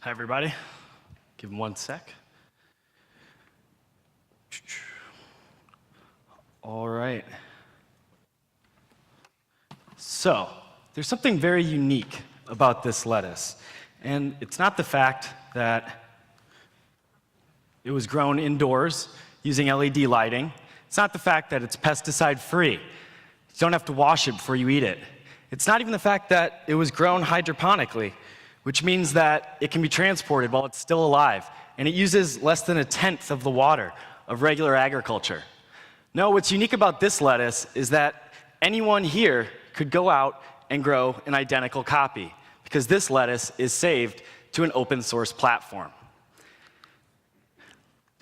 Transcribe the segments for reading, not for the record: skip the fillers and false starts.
Hi, everybody. Give them 1 sec. All right. So, there's something very unique about this lettuce. And it's not the fact that it was grown indoors using LED lighting. It's not the fact that it's pesticide-free. You don't have to wash it before you eat it. It's not even the fact that it was grown hydroponically, which means that it can be transported while it's still alive, and it uses less than 1/10 of the water of regular agriculture. No, what's unique about this lettuce is that anyone here could go out and grow an identical copy, because this lettuce is saved to an open source platform.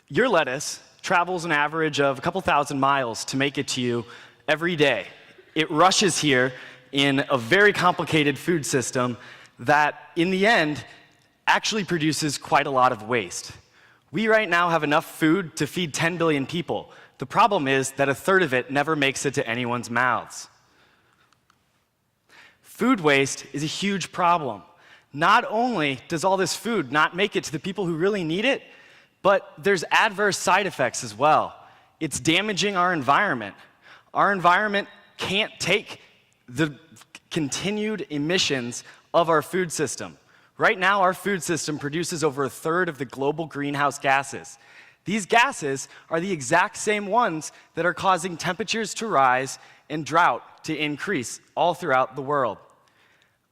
Your lettuce travels an average of a couple thousand miles to make it to you every day. It rushes here in a very complicated food system that, in the end, actually produces quite a lot of waste. We right now have enough food to feed 10 billion people. The problem is that 1/3 of it never makes it to anyone's mouths. Food waste is a huge problem. Not only does all this food not make it to the people who really need it, but there's adverse side effects as well. It's damaging our environment. Our environment can't take the continued emissions of our food system. Right now, our food system produces over 1/3 of the global greenhouse gases. These gases are the exact same ones that are causing temperatures to rise and drought to increase all throughout the world.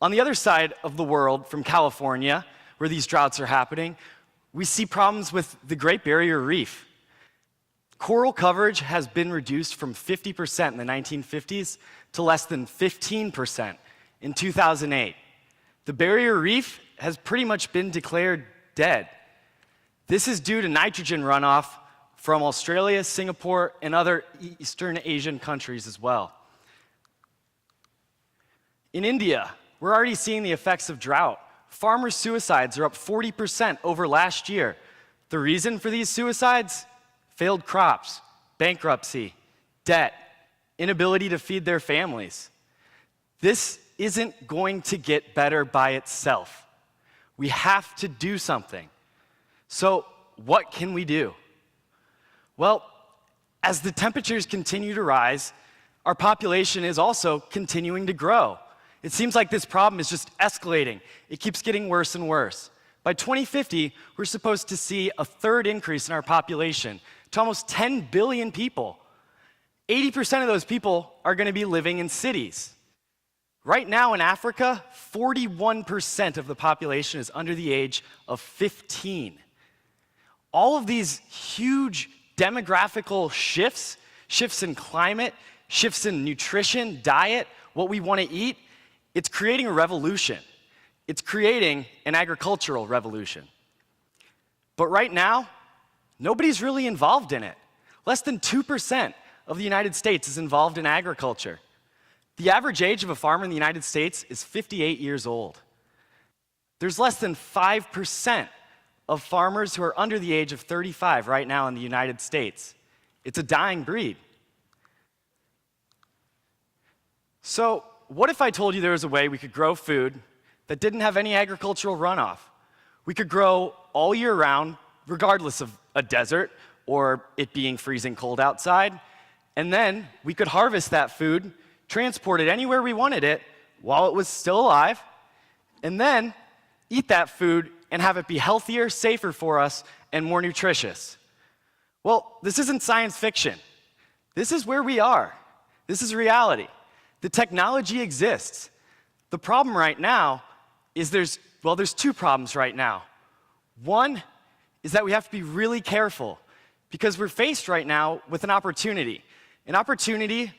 On the other side of the world, from California, where these droughts are happening, we see problems with the Great Barrier Reef. Coral coverage has been reduced from 50% in the 1950s to less than 15% in 2008. The barrier reef has pretty much been declared dead. This is due to nitrogen runoff from Australia, Singapore, and other Eastern Asian countries as well. In India, we're already seeing the effects of drought. Farmer suicides are up 40% over last year. The reason for these suicides? Failed crops, bankruptcy, debt, inability to feed their families. This isn't going to get better by itself. We have to do something. So, what can we do? Well, as the temperatures continue to rise, our population is also continuing to grow. It seems like this problem is just escalating. It keeps getting worse and worse. By 2050, we're supposed to see a 1/3 increase in our population to almost 10 billion people. 80% of those people are going to be living in cities. Right now in Africa, 41% of the population is under the age of 15. All of these huge demographical shifts, shifts in climate, shifts in nutrition, diet, what we want to eat, it's creating a revolution. It's creating an agricultural revolution. But right now, nobody's really involved in it. Less than 2% of the United States is involved in agriculture. The average age of a farmer in the United States is 58 years old. There's less than 5% of farmers who are under the age of 35 right now in the United States. It's a dying breed. So, what if I told you there was a way we could grow food that didn't have any agricultural runoff? We could grow all year round, regardless of a desert or it being freezing cold outside, and then we could harvest that food, transport it anywhere we wanted it while it was still alive, and then eat that food and have it be healthier, safer for us, and more nutritious. Well, this isn't science fiction. This is where we are. This is reality. The technology exists. The problem right now is there's 2 problems right now. One is that we have to be really careful because we're faced right now with an opportunity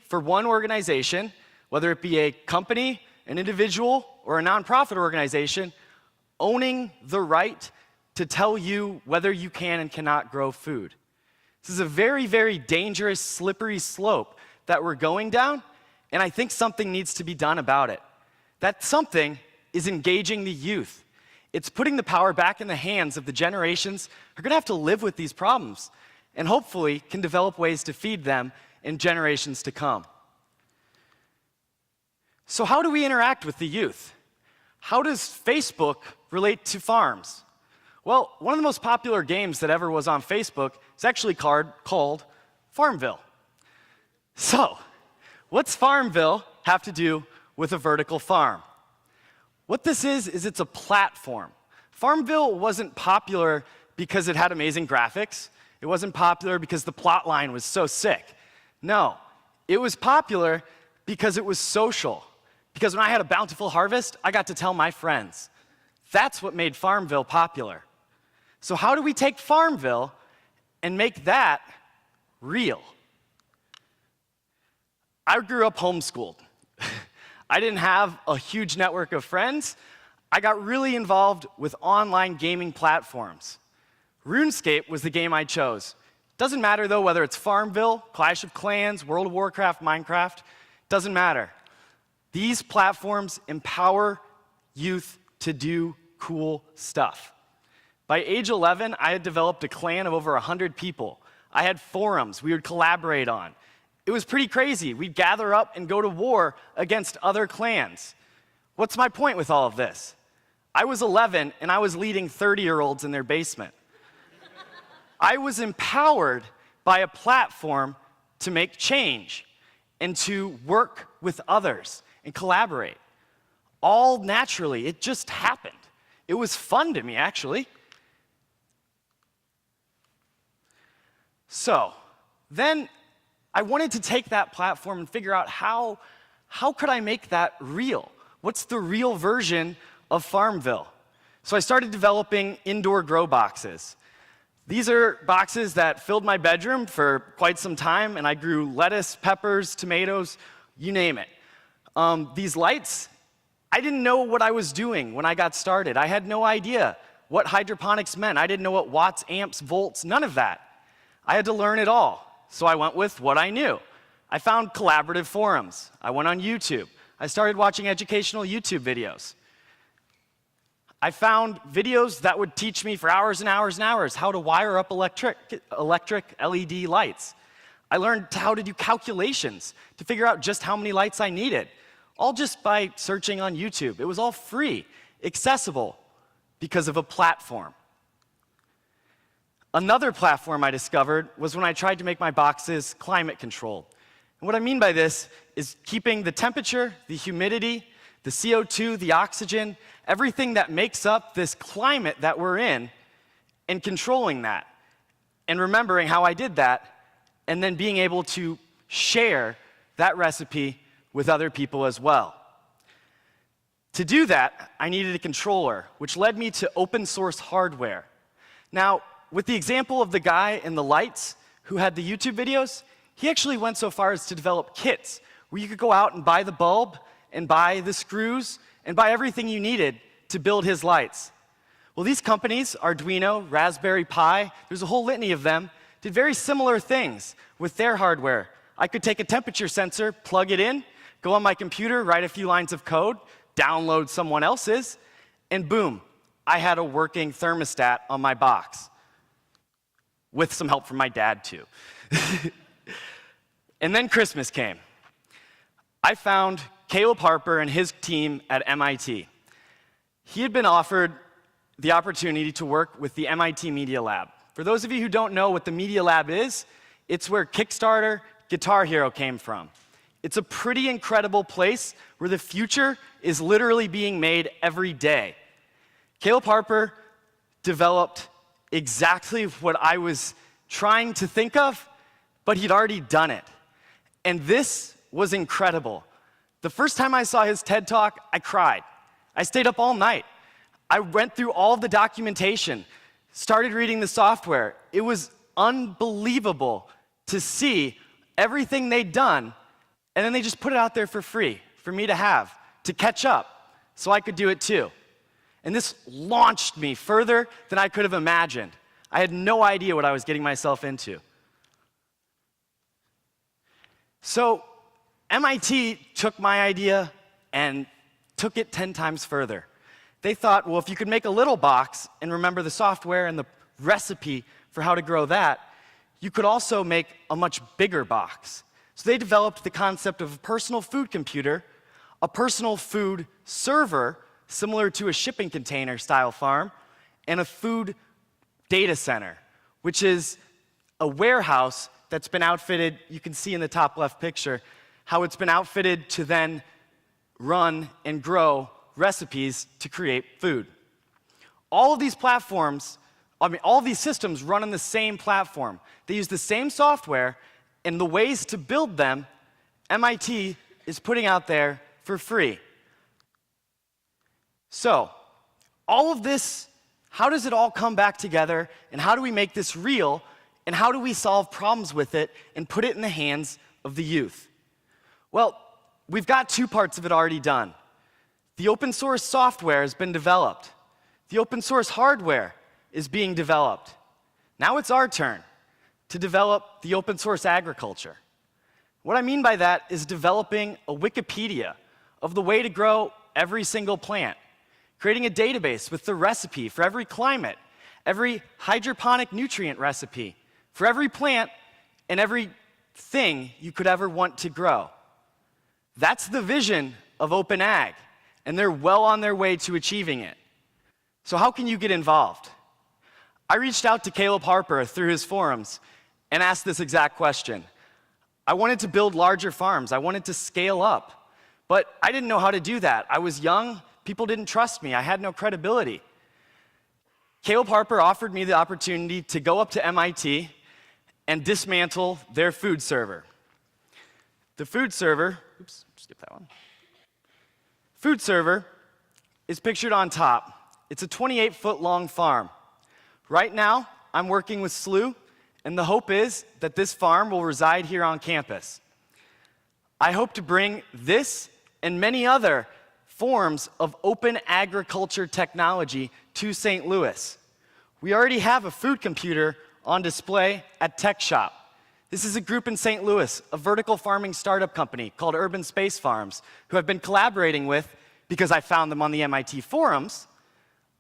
for one organization, whether it be a company, an individual, or a nonprofit organization, owning the right to tell you whether you can and cannot grow food. This is a very, very dangerous, slippery slope that we're going down, and I think something needs to be done about it. That something is engaging the youth. It's putting the power back in the hands of the generations who are going to have to live with these problems and hopefully can develop ways to feed them in generations to come. So how do we interact with the youth? How does Facebook relate to farms? Well, one of the most popular games that ever was on Facebook is actually called Farmville. So, what's Farmville have to do with a vertical farm? What this is it's a platform. Farmville wasn't popular because it had amazing graphics. It wasn't popular because the plot line was so sick. No, it was popular because it was social. Because when I had a bountiful harvest, I got to tell my friends. That's what made Farmville popular. So how do we take Farmville and make that real? I grew up homeschooled. I didn't have a huge network of friends. I got really involved with online gaming platforms. RuneScape was the game I chose. Doesn't matter, though, whether it's Farmville, Clash of Clans, World of Warcraft, Minecraft. Doesn't matter. These platforms empower youth to do cool stuff. By age 11, I had developed a clan of over 100 people. I had forums we would collaborate on. It was pretty crazy. We'd gather up and go to war against other clans. What's my point with all of this? I was 11, and I was leading 30-year-olds in their basement. I was empowered by a platform to make change and to work with others and collaborate. All naturally, it just happened. It was fun to me, actually. So, then I wanted to take that platform and figure out how could I make that real? What's the real version of Farmville? So I started developing indoor grow boxes. These are boxes that filled my bedroom for quite some time, and I grew lettuce, peppers, tomatoes, you name it. These lights, I didn't know what I was doing when I got started. I had no idea what hydroponics meant. I didn't know what watts, amps, volts, none of that. I had to learn it all, so I went with what I knew. I found collaborative forums. I went on YouTube. I started watching educational YouTube videos. I found videos that would teach me for hours and hours and hours how to wire up electric LED lights. I learned how to do calculations to figure out just how many lights I needed, all just by searching on YouTube. It was all free, accessible, because of a platform. Another platform I discovered was when I tried to make my boxes climate controlled. And what I mean by this is keeping the temperature, the humidity, the CO2, the oxygen, everything that makes up this climate that we're in, and controlling that. And remembering how I did that, and then being able to share that recipe with other people as well. To do that, I needed a controller, which led me to open source hardware. Now, with the example of the guy in the lights who had the YouTube videos, he actually went so far as to develop kits where you could go out and buy the bulb and buy the screws and buy everything you needed to build his lights. Well, these companies, Arduino, Raspberry Pi, there's a whole litany of them, did very similar things with their hardware. I could take a temperature sensor, plug it in, go on my computer, write a few lines of code, download someone else's, and boom, I had a working thermostat on my box. With some help from my dad, too. And then Christmas came. I found Caleb Harper and his team at MIT. He had been offered the opportunity to work with the MIT Media Lab. For those of you who don't know what the Media Lab is, it's where Kickstarter, Guitar Hero came from. It's a pretty incredible place where the future is literally being made every day. Caleb Harper developed exactly what I was trying to think of, but he'd already done it. And this was incredible. The first time I saw his TED Talk, I cried. I stayed up all night. I went through all of the documentation, started reading the software. It was unbelievable to see everything they'd done, and then they just put it out there for free, for me to have, to catch up, so I could do it too. And this launched me further than I could have imagined. I had no idea what I was getting myself into. So MIT took my idea and took it 10 times further. They thought, well, if you could make a little box and remember the software and the recipe for how to grow that, you could also make a much bigger box. So they developed the concept of a personal food computer, a personal food server, similar to a shipping container style farm, and a food data center, which is a warehouse that's been outfitted. You can see in the top left picture how it's been outfitted to then run and grow recipes to create food. All of these platforms, all of these systems run on the same platform. They use the same software, and the ways to build them, MIT is putting out there for free. So, all of this, how does it all come back together, and how do we make this real, and how do we solve problems with it and put it in the hands of the youth? Well, we've got two parts of it already done. The open source software has been developed. The open source hardware is being developed. Now it's our turn to develop the open source agriculture. What I mean by that is developing a Wikipedia of the way to grow every single plant, creating a database with the recipe for every climate, every hydroponic nutrient recipe, for every plant and every thing you could ever want to grow. That's the vision of Open Ag, and they're well on their way to achieving it. So how can you get involved? I reached out to Caleb Harper through his forums and asked this exact question. I wanted to build larger farms. I wanted to scale up. But I didn't know how to do that. I was young. People didn't trust me. I had no credibility. Caleb Harper offered me the opportunity to go up to MIT and dismantle their food server. The food server, oops, skip that one. Food server is pictured on top. It's a 28-foot-long farm. Right now, I'm working with SLU, and the hope is that this farm will reside here on campus. I hope to bring this and many other forms of open agriculture technology to St. Louis. We already have a food computer on display at Tech Shop. This is a group in St. Louis, a vertical farming startup company called Urban Space Farms, who I've been collaborating with because I found them on the MIT forums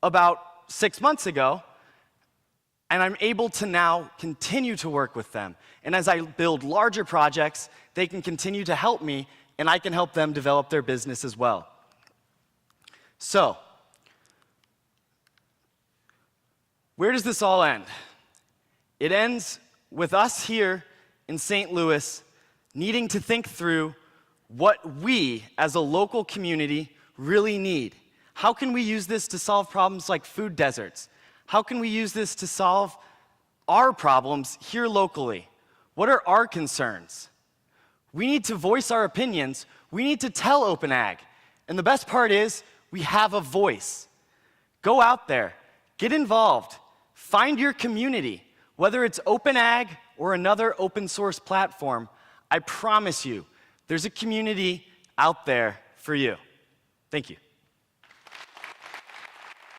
about 6 months ago, and I'm able to now continue to work with them. And as I build larger projects, they can continue to help me, and I can help them develop their business as well. So, where does this all end? It ends with us here in St. Louis needing to think through what we, as a local community, really need. How can we use this to solve problems like food deserts? How can we use this to solve our problems here locally? What are our concerns? We need to voice our opinions. We need to tell Open Ag. And the best part is, we have a voice. Go out there, get involved, find your community. Whether it's Open Ag or another open source platform, I promise you, there's a community out there for you. Thank you.